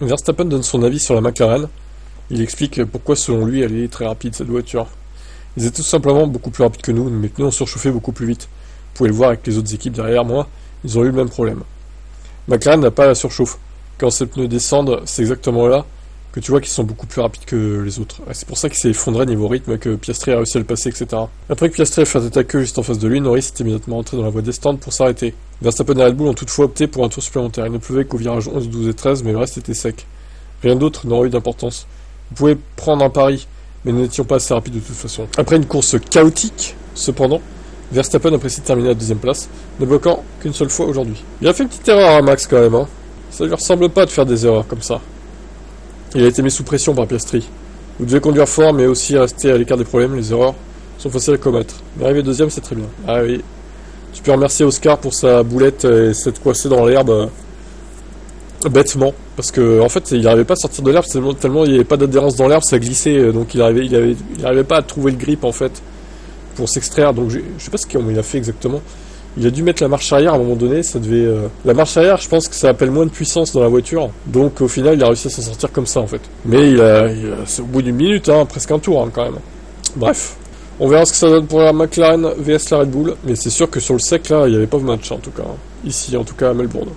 Verstappen donne son avis sur la McLaren. Il explique pourquoi selon lui elle est très rapide cette voiture. Ils étaient tout simplement beaucoup plus rapides que nous, mais pneus ont surchauffé beaucoup plus vite. Vous pouvez le voir avec les autres équipes derrière moi, ils ont eu le même problème. McLaren n'a pas la surchauffe. Quand ces pneus descendent, c'est exactement là que tu vois qu'ils sont beaucoup plus rapides que les autres. Et c'est pour ça qu'il s'est effondré niveau rythme et que Piastri a réussi à le passer, etc. Après que Piastri ait fait tête à queue juste en face de lui, Norris est immédiatement entré dans la voie des stands pour s'arrêter. Verstappen et Red Bull ont toutefois opté pour un tour supplémentaire. Il ne pleuvait qu'au virage 11, 12 et 13, mais le reste était sec. Rien d'autre n'aurait eu d'importance. Vous pouvez prendre un pari, mais nous n'étions pas assez rapides de toute façon. Après une course chaotique, cependant, Verstappen apprécie de terminer à la deuxième place, ne bloquant qu'une seule fois aujourd'hui. Il a fait une petite erreur à Max quand même, hein. Ça lui ressemble pas de faire des erreurs comme ça. Il a été mis sous pression par Piastri. Vous devez conduire fort, mais aussi rester à l'écart des problèmes, les erreurs sont faciles à commettre. Mais arriver deuxième, c'est très bien. Ah oui. Tu peux remercier Oscar pour sa boulette et s'être coincé dans l'herbe bêtement. Parce que en fait, il n'arrivait pas à sortir de l'herbe tellement il n'y avait pas d'adhérence dans l'herbe, ça glissait. Donc il arrivait pas à trouver le grip en fait pour s'extraire. Donc je sais pas comment il a fait exactement. Il a dû mettre la marche arrière à un moment donné, ça devait... La marche arrière, je pense que ça appelle moins de puissance dans la voiture, donc au final, il a réussi à s'en sortir comme ça, en fait. Mais c'est au bout d'une minute, hein, presque un tour, hein, quand même. Bref, on verra ce que ça donne pour la McLaren vs la Red Bull, mais c'est sûr que sur le sec, là, il n'y avait pas de match, en tout cas. Ici, en tout cas, à Melbourne.